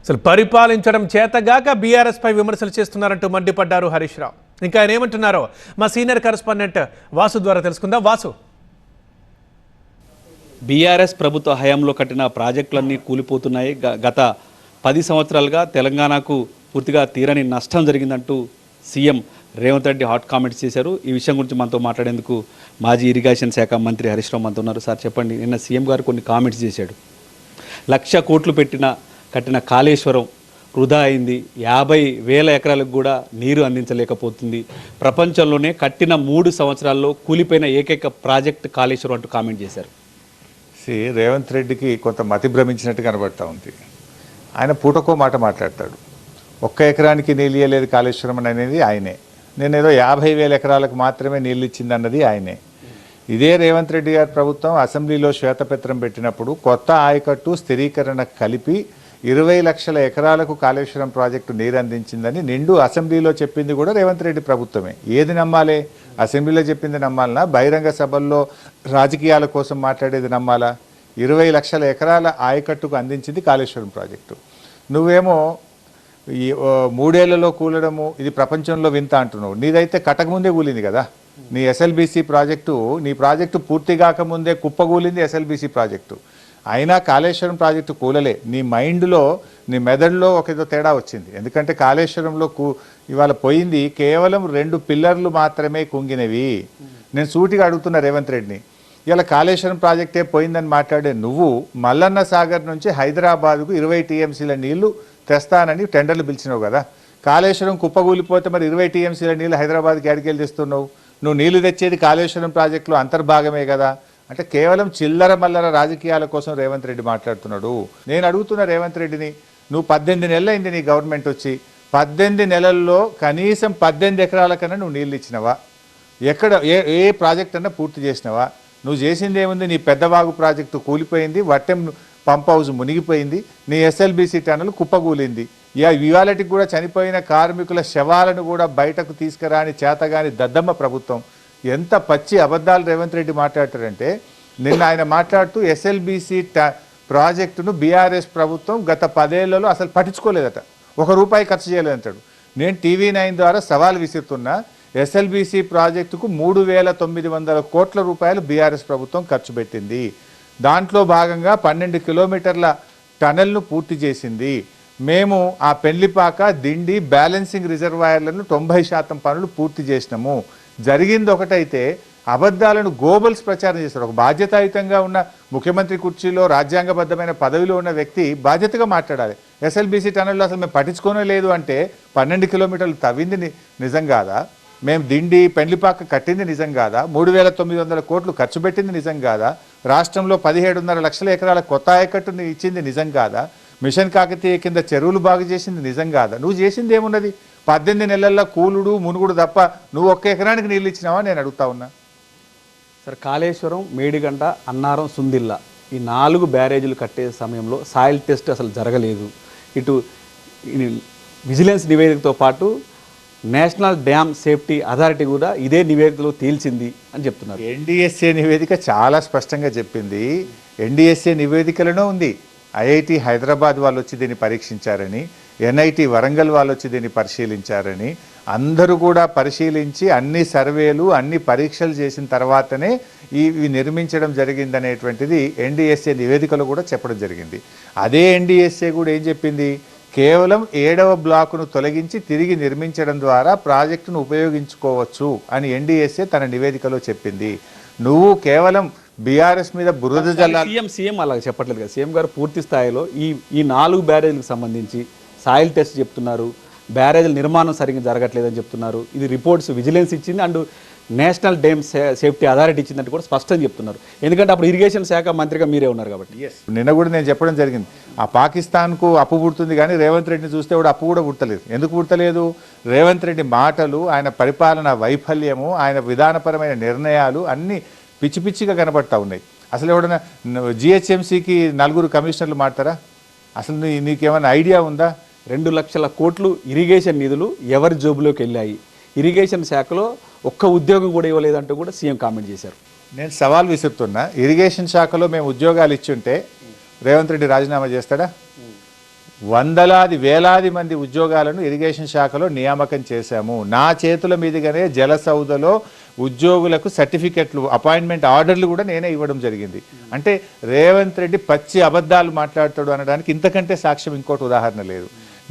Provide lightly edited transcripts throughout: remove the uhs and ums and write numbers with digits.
అసలు పరిపాలించడం చేతగాక బీఆర్ఎస్ పై విమర్శలు చేస్తున్నారంటూ మండిపడ్డారు హరీష్ రావు. ఇంకా ఆయన ఏమంటున్నారో మా సీనియర్ కరెస్పాండెంట్ వాసు ద్వారా తెలుసుకుందాం. వాసు, బీఆర్ఎస్ ప్రభుత్వ హయాంలో కట్టిన ప్రాజెక్టులన్నీ కూలిపోతున్నాయి. గత 10 సంవత్సరాలుగా తెలంగాణకు పూర్తిగా తీరని నష్టం జరిగిందంటూ CM Revanth Reddy hot comments చేశారు. ఈ విషయం గురించి మనతో మాట్లాడేందుకు మాజీ ఇరిగేషన్ శాఖ మంత్రి హరీష్ రావు మనతో ఉన్నారు. సార్ చెప్పండి, నిన్న సీఎం గారు కొన్ని కామెంట్స్ చేశాడు. 1,00,000 కోట్లు కట్టిన కాళేశ్వరం వృధా అయింది, 50,000 ఎకరాలకు కూడా నీరు అందించలేకపోతుంది, ప్రపంచంలోనే కట్టిన 3 సంవత్సరాల్లో కూలిపోయిన ఏకైక ప్రాజెక్ట్ కాళేశ్వరం అంటూ కామెంట్ చేశారు. రేవంత్ రెడ్డికి కొంత మతి భ్రమించినట్టు కనబడతా ఉంది. ఆయన పూటకో మాట మాట్లాడతాడు. 1 ఎకరానికి నీళ్ళు ఇవ్వలేదు కాళేశ్వరం అనేది ఆయనే. నేనేదో 50,000 ఎకరాలకు మాత్రమే నీళ్ళు ఇచ్చిందన్నది ఆయనే. ఇదే రేవంత్ రెడ్డి గారి ప్రభుత్వం అసెంబ్లీలో శ్వేతపత్రం పెట్టినప్పుడు కొత్త ఆయకట్టు స్థిరీకరణ కలిపి 20 లక్షల ఎకరాలకు కాళేశ్వరం ప్రాజెక్టు నీరు అందించిందని నిండు అసెంబ్లీలో చెప్పింది కూడా రేవంత్ రెడ్డి ప్రభుత్వమే. ఏది నమ్మాలి? అసెంబ్లీలో చెప్పింది నమ్మాలనా, బహిరంగ సభల్లో రాజకీయాల కోసం మాట్లాడేది నమ్మాలా? 20 లక్షల ఎకరాల ఆయకట్టుకు అందించింది కాళేశ్వరం ప్రాజెక్టు. నువ్వేమో ఈ 3 ఏళ్లలో కూలడము ఇది ప్రపంచంలో వింత అంటున్నావు. నీదైతే కట్టకముందే కూలింది కదా. నీ ఎస్ఎల్బీసీ ప్రాజెక్టు, నీ ప్రాజెక్టు పూర్తి కాకముందే కుప్పగూలింది ఎస్ఎల్బీసీ ప్రాజెక్టు. అయినా కాళేశ్వరం ప్రాజెక్టు కూలలే. నీ మైండ్లో, నీ మెదడులో ఏదో తేడా వచ్చింది. ఎందుకంటే కాళేశ్వరంలో ఇవాళ పోయింది కేవలం 2 పిల్లర్లు మాత్రమే కుంగినవి. నేను సూటిగా అడుగుతున్నా రేవంత్ రెడ్డిని, ఇలా కాళేశ్వరం ప్రాజెక్టే పోయిందని మాట్లాడే నువ్వు మల్లన్న సాగర్ నుంచి హైదరాబాద్కు 20 టీఎంసీల నీళ్లు తెస్తానని టెండర్లు పిలిచినావు కదా. కాళేశ్వరం కుప్పగూలిపోతే మరి 20 టీఎంసీల నీళ్ళు హైదరాబాద్కి అడిగేలు తెస్తున్నావు. నువ్వు నీళ్లు తెచ్చేది కాళేశ్వరం ప్రాజెక్టులో అంతర్భాగమే కదా. అంటే కేవలం చిల్లర మల్లర రాజకీయాల కోసం రేవంత్ రెడ్డి మాట్లాడుతున్నాడు. నేను అడుగుతున్న రేవంత్ రెడ్డిని, నువ్వు 18 నెలలు అయింది నీ గవర్నమెంట్ వచ్చి, 18 నెలల్లో కనీసం 18 ఎకరాల కన్నా నువ్వు నీళ్ళు ఇచ్చినవా? ఎక్కడ ఏ ప్రాజెక్ట్ అన్నా పూర్తి చేసినవా? నువ్వు చేసింది ఏముంది? నీ పెద్దవాగు ప్రాజెక్టు కూలిపోయింది, వట్టెం పంప్ హౌస్ మునిగిపోయింది, నీ ఎస్ఎల్బీసీ టన్నులు కుప్పగూలింది. ఇవాళటికి కూడా చనిపోయిన కార్మికుల శవాలను కూడా బయటకు తీసుకురాని చేతగాని దద్దమ్మ ప్రభుత్వం. ఎంత పచ్చి అబద్ధాలు రేవంత్ రెడ్డి మాట్లాడతారంటే, నిన్న ఆయన మాట్లాడుతూ ఎస్ఎల్బీసీ ప్రాజెక్టును బీఆర్ఎస్ ప్రభుత్వం గత 10 ఏళ్లలో అసలు పట్టించుకోలేదట, ₹1 ఖర్చు చేయలేదంటాడు. నేను TV9 ద్వారా సవాల్ విసురుతున్నా. ఎస్ఎల్బీసీ ప్రాజెక్టుకు 3,900 కోట్ల రూపాయలు బీఆర్ఎస్ ప్రభుత్వం ఖర్చు పెట్టింది. దాంట్లో భాగంగా 12 కిలోమీటర్ల టనెల్ను పూర్తి చేసింది. మేము ఆ పెళ్లిపాక దిండి బ్యాలెన్సింగ్ రిజర్వాయర్లను 90% పనులు పూర్తి చేసినాము. జరిగింది ఒకటైతే అబద్ధాలను గోబల్స్ ప్రచారం చేస్తారు. ఒక బాధ్యతాయుతంగా ఉన్న ముఖ్యమంత్రి కుర్చీలో రాజ్యాంగబద్ధమైన పదవిలో ఉన్న వ్యక్తి బాధ్యతగా మాట్లాడాలి. ఎస్ఎల్బీసీ టనెల్లో అసలు మేము పట్టించుకోనే లేదు అంటే 12 కిలోమీటర్లు తవ్వింది నిజం కాదా? మేము దిండి పెళ్లిపాక కట్టింది నిజం కాదా? 3,900 కోట్లు ఖర్చు పెట్టింది నిజం కాదా? రాష్ట్రంలో 17.5 లక్షల ఎకరాల కొత్త ఆయకట్టుని ఇచ్చింది నిజం కాదా? మిషన్ కాకతీయ కింద చెరువులు బాగు చేసింది నిజం కాదా? నువ్వు చేసింది ఏమున్నది? 18 నెలల్లో కూలుడు మునుగుడు తప్ప నువ్వు 1 ఎకరానికి నీళ్ళు ఇచ్చినావా నేను అడుగుతా ఉన్నా. సార్, కాళేశ్వరం, మేడిగంట, అన్నారం, సుందిల్లా ఈ 4 బ్యారేజీలు కట్టే సమయంలో సాయిల్ టెస్ట్ అసలు జరగలేదు. ఇటు విజిలెన్స్ నివేదికతో పాటు నేషనల్ డ్యామ్ సేఫ్టీ అథారిటీ కూడా ఇదే నివేదికలో తేల్చింది అని చెప్తున్నారు. NDSA నివేదిక చాలా స్పష్టంగా చెప్పింది. NDSA నివేదికలోనే ఉంది ఐఐటి హైదరాబాద్ వాళ్ళు వచ్చి దీన్ని పరీక్షించారని, NIT వరంగల్ వాళ్ళు వచ్చి దీన్ని పరిశీలించారని, అందరూ కూడా పరిశీలించి అన్ని సర్వేలు అన్ని పరీక్షలు చేసిన తర్వాతనే ఇవి నిర్మించడం జరిగిందనేటువంటిది NDSA నివేదికలో కూడా చెప్పడం జరిగింది. అదే NDSA కూడా ఏం చెప్పింది? కేవలం 7వ బ్లాకును తొలగించి తిరిగి నిర్మించడం ద్వారా ప్రాజెక్టును ఉపయోగించుకోవచ్చు అని NDSA తన నివేదికలో చెప్పింది. నువ్వు కేవలం బీఆర్ఎస్ మీద బురద జల్లాలి. సీఎం అలా చెప్పట్లేదు కదా. సీఎం గారు పూర్తి స్థాయిలో ఈ 4 బ్యారేజీలకు సంబంధించి సాయిల్ టెస్ట్ చెప్తున్నారు, బ్యారేజీల నిర్మాణం సరిగ్గా జరగట్లేదని చెప్తున్నారు. ఇది రిపోర్ట్స్ విజిలెన్స్ ఇచ్చింది and national dam safety authority ఇచ్చిందంటే కూడా స్పష్టంగా చెప్తున్నారు. ఎందుకంటే అప్పుడు ఇరిగేషన్ శాఖ మంత్రిగా మీరే ఉన్నారు కాబట్టి. నిన్న కూడా నేను చెప్పడం జరిగింది, ఆ పాకిస్తాన్కు అప్పు పుడుతుంది కానీ రేవంత్ రెడ్డిని చూస్తే కూడా అప్పు కూడా పుట్టలేదు. ఎందుకు పుట్టలేదు? రేవంత్ రెడ్డి మాటలు, ఆయన పరిపాలన వైఫల్యము, ఆయన విధానపరమైన నిర్ణయాలు అన్నీ పిచ్చి పిచ్చిగా కనబడతా ఉన్నాయి. అసలు ఎవడన్నా GHMCకి 4 కమిషనర్లు మాట్లారా? అసలు నీకేమైనా ఐడియా ఉందా? 2 లక్షల కోట్లు ఇరిగేషన్ నిధులు ఎవరి జోబులోకి వెళ్ళాయి? ఇరిగేషన్ శాఖలో ఒక్క ఉద్యోగం కూడా ఇవ్వలేదంటూ కూడా సీఎం కామెంట్ చేశారు. నేను సవాల్ విసురుతున్నా, ఇరిగేషన్ శాఖలో మేము ఉద్యోగాలు ఇచ్చుంటే రేవంత్ రెడ్డి రాజీనామా చేస్తాడా? వందలాది వేలాది మంది ఉద్యోగాలను ఇరిగేషన్ శాఖలో నియామకం చేశాము. నా చేతుల మీదుగానే జలసౌధలో ఉద్యోగులకు సర్టిఫికెట్లు, అపాయింట్మెంట్ ఆర్డర్లు కూడా నేనే ఇవ్వడం జరిగింది. అంటే రేవంత్ రెడ్డి పచ్చి అబద్ధాలు మాట్లాడతాడు అనడానికి ఇంతకంటే సాక్ష్యం ఇంకోటి ఉదాహరణ లేదు.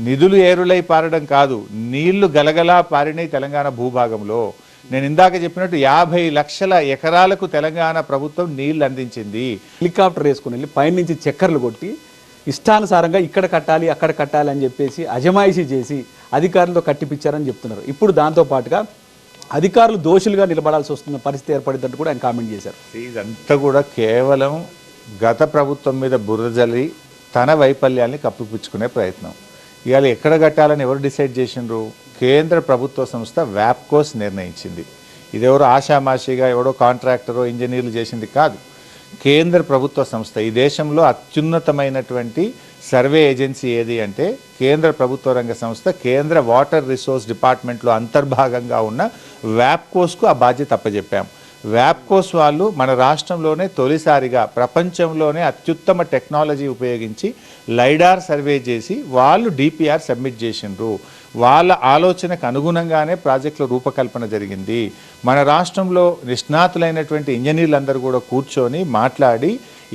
నిధులు ఏరులై పారడం కాదు, నీళ్లు గలగలా పారినాయి తెలంగాణ భూభాగంలో. నేను ఇందాక చెప్పినట్టు 50 లక్షల ఎకరాలకు తెలంగాణ ప్రభుత్వం నీళ్లు అందించింది. హెలికాప్టర్ వేసుకుని వెళ్ళి పైనుంచి చక్కర్లు కొట్టి ఇష్టానుసారంగా ఇక్కడ కట్టాలి అక్కడ కట్టాలి అని చెప్పేసి అజమాయిషీ చేసి అధికారులతో కట్టిపించారని చెప్తున్నారు. ఇప్పుడు దాంతో పాటుగా అధికారులు దోషులుగా నిలబడాల్సి వస్తున్న పరిస్థితి ఏర్పడిందంటూ కూడా ఆయన కామెంట్ చేశారు. ఇదంతా కూడా కేవలం గత ప్రభుత్వం మీద బురద జల్లి తన వైఫల్యాన్ని కప్పిపుచ్చుకునే ప్రయత్నం. ఇవాళ ఎక్కడ కట్టాలని ఎవరు డిసైడ్ చేసిండ్రు? కేంద్ర ప్రభుత్వ సంస్థ వ్యాప్కోస్ నిర్ణయించింది. ఇదెవరో ఆషామాషిగా ఎవడో కాంట్రాక్టరో ఇంజనీర్లు చేసింది కాదు. కేంద్ర ప్రభుత్వ సంస్థ. ఈ దేశంలో అత్యున్నతమైనటువంటి సర్వే ఏజెన్సీ ఏది అంటే కేంద్ర ప్రభుత్వ రంగ సంస్థ కేంద్ర వాటర్ రిసోర్స్ డిపార్ట్మెంట్లో అంతర్భాగంగా ఉన్న వ్యాప్కోస్కు ఆ బాధ్యత అప్పచెప్పాం. వ్యాప్కోస్ వాళ్ళు మన రాష్ట్రంలోనే తొలిసారిగా ప్రపంచంలోనే అత్యుత్తమ టెక్నాలజీ ఉపయోగించి లైడార్ సర్వే చేసి వాళ్ళు డిపిఆర్ సబ్మిట్ చేసిండ్రు. వాళ్ళ ఆలోచనకు అనుగుణంగానే ప్రాజెక్టుల రూపకల్పన జరిగింది. మన రాష్ట్రంలో నిష్ణాతులైనటువంటి ఇంజనీర్లందరూ కూడా కూర్చొని మాట్లాడి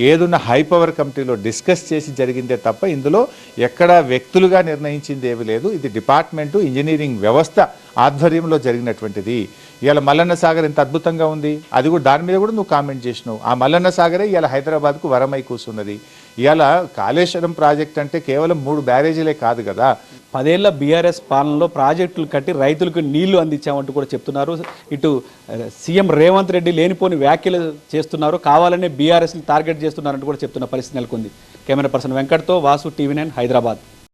ఏదున్న హై పవర్ కమిటీలో డిస్కస్ చేసి జరిగిందే తప్ప ఇందులో ఎక్కడా వ్యక్తులుగా నిర్ణయించింది ఏమీ లేదు. ఇది డిపార్ట్మెంటు ఇంజనీరింగ్ వ్యవస్థ ఆధ్వర్యంలో జరిగినటువంటిది. ఇవాళ మల్లన్న సాగర్ ఎంత అద్భుతంగా ఉంది, అది కూడా దాని మీద కూడా నువ్వు కామెంట్ చేసినావు. ఆ మల్లన్న సాగరే ఇవాళ హైదరాబాద్కు వరమై కూర్చున్నది. ఇవాళ కాళేశ్వరం ప్రాజెక్ట్ అంటే కేవలం 3 బ్యారేజీలే కాదు కదా. 10 ఏళ్ల బీఆర్ఎస్ పాలనలో ప్రాజెక్టులు కట్టి రైతులకు నీళ్లు అందించామంటూ కూడా చెప్తున్నారు. ఇటు సీఎం రేవంత్ రెడ్డి లేనిపోని వ్యాఖ్యలు చేస్తున్నారు, కావాలనే బీఆర్ఎస్ని టార్గెట్ చేస్తున్నారంటూ కూడా చెప్తున్న పరిస్థితి నెలకొంది. కెమెరా పర్సన్ వెంకట్తో వాసు, TV9 హైదరాబాద్.